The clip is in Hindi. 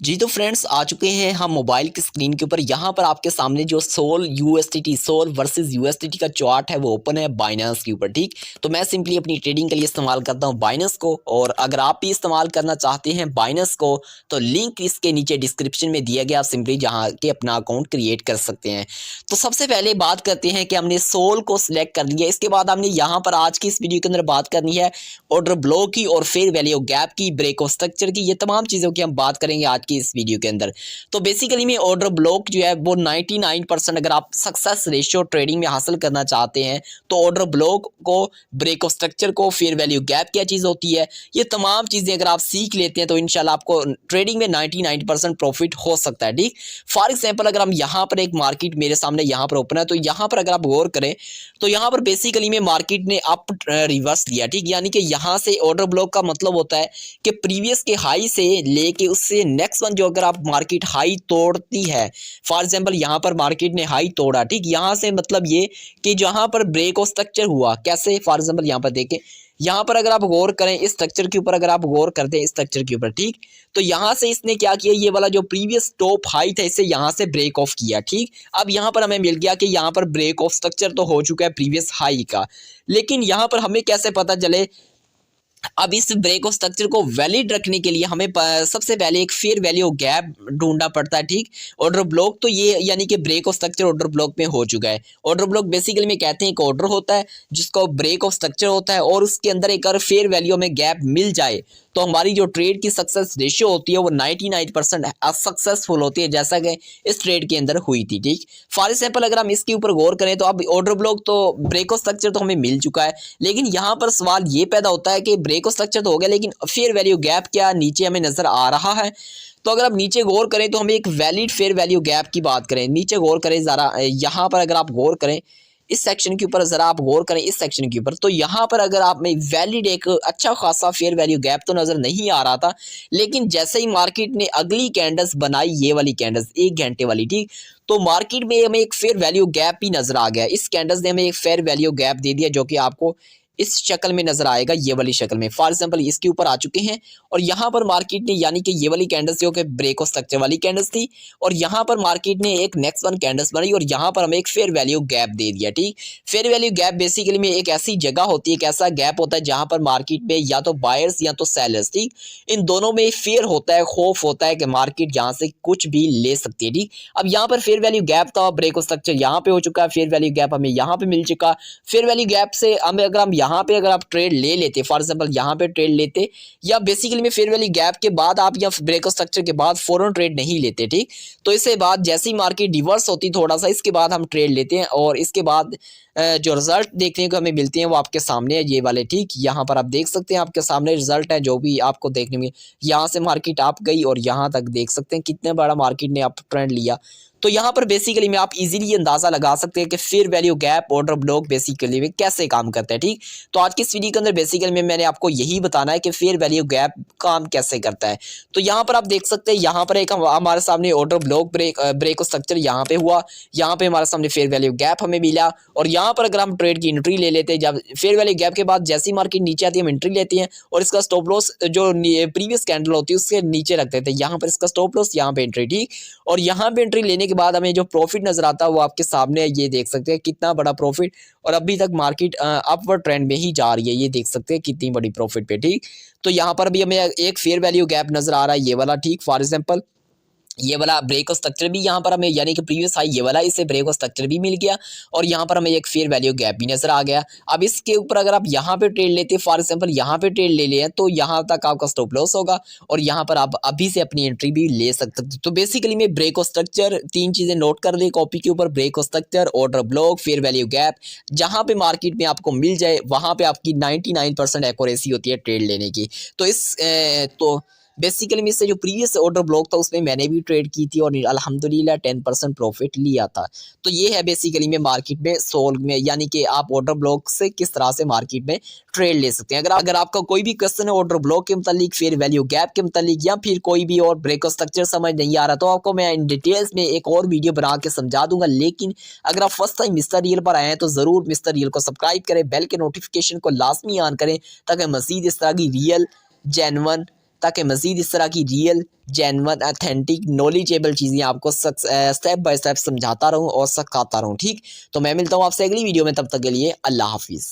जी तो फ्रेंड्स आ चुके हैं हम मोबाइल की स्क्रीन के ऊपर। यहाँ पर आपके सामने जो सोल वर्सेस यूएसडीटी का चार्ट है वो ओपन है बाइनेंस के ऊपर। ठीक, तो मैं सिंपली अपनी ट्रेडिंग के लिए इस्तेमाल करता हूँ बाइनेंस को, और अगर आप भी इस्तेमाल करना चाहते हैं बाइनेंस को तो लिंक इसके नीचे डिस्क्रिप्शन में दिया गया, आप सिंपली जहाँ के अपना अकाउंट क्रिएट कर सकते हैं। तो सबसे पहले बात करते हैं कि हमने सोल को सिलेक्ट कर लिया। इसके बाद हमने यहाँ पर आज की इस वीडियो के अंदर बात करनी है ऑर्डर ब्लॉक की और फेयर वैल्यू गैप की, ब्रेक ऑफ स्ट्रक्चर की, ये तमाम चीज़ों की हम बात करेंगे आज की इस वीडियो के अंदर। तो बेसिकली में ऑर्डर ब्लॉक जो है वो 99% अगर आप सक्सेस रेशियो ट्रेडिंग में हासिल करना चाहते हैं तो ऑर्डर ब्लॉक को, ब्रेक ऑफ स्ट्रक्चर को, फेयर वैल्यू गैप क्या चीज़ होती है, ये तमाम चीज़ें अगर आप सीख लेते हैं तो इंशाल्लाह आपको ट्रेडिंग में 99% प्रॉफिट हो सकता है। ठीक, फॉर एग्जाम्पल अगर हम यहाँ पर एक मार्केट मेरे सामने यहाँ पर ओपन है, तो यहाँ पर अगर आप गौर करें तो यहाँ पर बेसिकली में मार्केट ने अप रिवर्स लिया। ठीक, यानी कि यहाँ से ऑर्डर ब्लॉक का मतलब होता है कि प्रीवियस के हाई से लेके उससे नेक्स्ट वन जो अगर आप मार्केट हाई तोड़ती है, फॉर एग्जांपल यहाँ पर मार्केट ने हाई तोड़ा, ठीक, यहाँ से मतलब ये कि जहाँ पर ब्रेक ऑफ स्ट्रक्चर हुआ, कैसे, फॉर एग्जांपल यहाँ पर देखें, यहाँ पर अगर आप गौर करें इस स्ट्रक्चर के ऊपर, अगर आप गौर करते हैं इस स्ट्रक्चर के ऊपर, ठीक, तो यहाँ से इसने क्या किया, ये वाला जो प्रीवियस टॉप हाई था इसे यहाँ से ब्रेक ऑफ किया। ठीक, अब यहाँ पर हमें मिल गया कि यहाँ पर ब्रेक ऑफ स्ट्रक्चर तो हो चुका है प्रीवियस हाई का, लेकिन यहाँ पर हमें कैसे पता चले। अब इस ब्रेक ऑफ स्ट्रक्चर को वैलिड रखने के लिए हमें सबसे पहले एक फेयर वैल्यू गैप ढूंढना पड़ता है। ठीक, ऑर्डर ब्लॉक तो ये यानी कि break of structure order block में हो चुका है। ऑर्डर ब्लॉक बेसिकली में कहते हैं एक ऑर्डर होता है जिसको ब्रेक ऑफ स्ट्रक्चर होता है और उसके अंदर एक अगर फेयर वैल्यू में गैप मिल जाए तो हमारी जो ट्रेड की सक्सेस रेशियो होती है वो 99% सक्सेसफुल होती है, जैसा कि इस ट्रेड के अंदर हुई थी। ठीक, फॉर एग्जाम्पल अगर हम इसके ऊपर गौर करें तो अब ऑर्डर ब्लॉक तो ब्रेक ऑफ स्ट्रक्चर तो हमें मिल चुका है, लेकिन यहाँ पर सवाल ये पैदा होता है कि ब्रेक ऑफ स्ट्रक्चर तो हो गया लेकिन फेयर वैल्यू गैप क्या नीचे हमें नजर आ रहा है। तो अगर आप नीचे गौर करें तो हमें एक वैलिड फेयर वैल्यू गैप की बात करें, नीचे गौर करें जरा, यहाँ पर अगर आप गौर करें इस सेक्शन के ऊपर, जरा आप गौर करें इस सेक्शन के ऊपर, तो यहाँ पर अगर आप में वैलिड एक अच्छा खासा फेयर वैल्यू गैप तो नजर नहीं आ रहा था, लेकिन जैसे ही मार्केट ने अगली कैंडल्स बनाई, ये वाली कैंडल्स 1 घंटे वाली, ठीक, तो मार्केट में हमें एक फेयर वैल्यू गैप भी नजर आ गया। इस कैंडल्स ने हमें एक फेयर वैल्यू गैप दे दिया जो कि आपको इस शक्ल में नजर आएगा, ये वाली शक्ल में। फॉर एग्जांपल इसके ऊपर आ चुके हैं और यहाँ पर मार्केट ने यानी कि ये वाली कैंडल्स जो कि ब्रेक ऑफ स्ट्रक्चर वाली कैंडल्स थी, और यहाँ पर मार्केट ने एक नेक्स्ट वन कैंडल्स बनाई और यहाँ पर हमें एक फेयर वैल्यू गैप दे दिया। ठीक, फेयर वैल्यू गैप बेसिकली में एक ऐसी जगह होती है, एक ऐसा गैप होता है जहाँ पर मार्केट में या तो बायर्स या तो सेलर्स, ठीक, इन दोनों में फेयर होता है, खौफ होता है कि मार्केट यहाँ से कुछ भी ले सकती है। ठीक, अब यहाँ पर फेयर वैल्यू गैप था, ब्रेक ऑफ स्ट्रक्चर यहाँ पे हो चुका है, फेयर वैल्यू गैप हमें यहाँ पे मिल चुका। फेयर वैल्यू गैप से हमें अगर हम यहाँ पे अगर आप ट्रेड ले लेते, फॉर एग्जांपल यहाँ पे ट्रेड लेते, या बेसिकली में फेयर वैल्यू गैप के बाद आप या ब्रेक ऑफ स्ट्रक्चर के बाद फौरन ट्रेड नहीं लेते। ठीक, तो इसके बाद जैसे ही मार्केट रिवर्स होती थोड़ा सा, इसके बाद हम ट्रेड लेते हैं और इसके बाद जो रिजल्ट देखने को हमें मिलते हैं वो आपके सामने है, ये वाले। ठीक, यहाँ पर आप देख सकते हैं आपके सामने रिजल्ट है जो भी आपको देखने में, यहाँ से मार्केट आप गई और यहाँ तक देख सकते हैं कितने बड़ा मार्केट ने अप ट्रेंड लिया। तो यहाँ पर बेसिकली में आप इजीली अंदाजा लगा सकते हैं कि fair value gap order block basically में कैसे काम करता है। ठीक, तो आज की इस वीडियो के अंदर बेसिकली में मैंने आपको यही बताना है कि फेयर वैल्यू गैप काम कैसे करता है। तो यहाँ पर आप देख सकते हैं यहाँ पर एक हमारे सामने order block break of structure यहाँ पे हुआ, यहाँ पे हमारे सामने फेयर वैल्यू गैप हमें मिला, और यहाँ पर अगर हम ट्रेड की एंट्री ले लेते हैं, जब फेयर वैल्यू गैप के बाद जैसी मार्केट नीचे आती है हम एंट्री लेते हैं और इसका स्टॉप लॉस जो प्रीवियस कैंडल होती है उसके नीचे रख देते हैं, यहाँ पर इसका स्टॉप लॉस, यहाँ पे एंट्री। ठीक, और यहाँ पे एंट्री लेने के बाद हमें जो प्रॉफिट नजर आता है वो आपके सामने है, ये देख सकते हैं कितना बड़ा प्रॉफिट, और अभी तक मार्केट अपवर्ड ट्रेंड में ही जा रही है, ये देख सकते हैं कितनी बड़ी प्रॉफिट पे। ठीक, तो यहाँ पर भी हमें एक फेयर वैल्यू गैप नजर आ रहा है, ये वाला। ठीक, फॉर एग्जांपल ये वाला ब्रेक ऑफ स्ट्रक्चर भी यहाँ पर हमें यानी कि प्रीवियस हाई ये वाला, इससे ब्रेक ऑफ स्ट्रक्चर भी मिल गया और यहाँ पर हमें एक फेयर वैल्यू गैप भी नजर आ गया। अब इसके ऊपर अगर आप यहाँ पे ट्रेड लेते, फॉर एग्जांपल यहाँ पे ट्रेड ले लिया, तो यहाँ तक आपका स्टॉप लॉस होगा और यहाँ पर आप अभी से अपनी एंट्री भी ले सकते हो। तो बेसिकली में ब्रेक ऑफ स्ट्रक्चर, 3 चीजें नोट कर ले कॉपी के ऊपर, break of structure, order block, fair value gap, जहाँ पे मार्केट में आपको मिल जाए वहाँ पे आपकी 99% एक्यूरेसी होती है ट्रेड लेने की। तो तो बेसिकली में इससे जो प्रीवियस ऑर्डर ब्लॉक था उसमें मैंने भी ट्रेड की थी और अल्हम्दुलिल्लाह 10% प्रॉफिट लिया था। तो ये है बेसिकली में मार्केट में सोल में, यानी कि आप ऑर्डर ब्लॉक से किस तरह से मार्केट में ट्रेड ले सकते हैं। अगर आपका कोई भी क्वेश्चन है ऑर्डर ब्लॉक के मुतालिक, फेयर वैल्यू गैप के मुतालिक, या फिर कोई भी और ब्रेक ऑफ स्ट्रक्चर समझ नहीं आ रहा, तो आपको मैं इन डिटेल्स में एक और वीडियो बना के समझा दूंगा। लेकिन अगर आप फर्स्ट टाइम मिस्टर रियल पर आए हैं तो जरूर मिस्टर रियल को सब्सक्राइब करें, बेल के नोटिफिकेशन को लाजमी ऑन करें ताकि मजीद इस तरह की रियल, जेन्युइन ताकि मज़ीद इस तरह की रियल जेन्युइन अथेंटिक नॉलेजेबल चीज़ें आपको स्टेप बाय स्टेप समझाता रहूँ और सिखाता रहूँ। ठीक, तो मैं मिलता हूँ आपसे अगली वीडियो में, तब तक के लिए अल्लाह हाफिज़।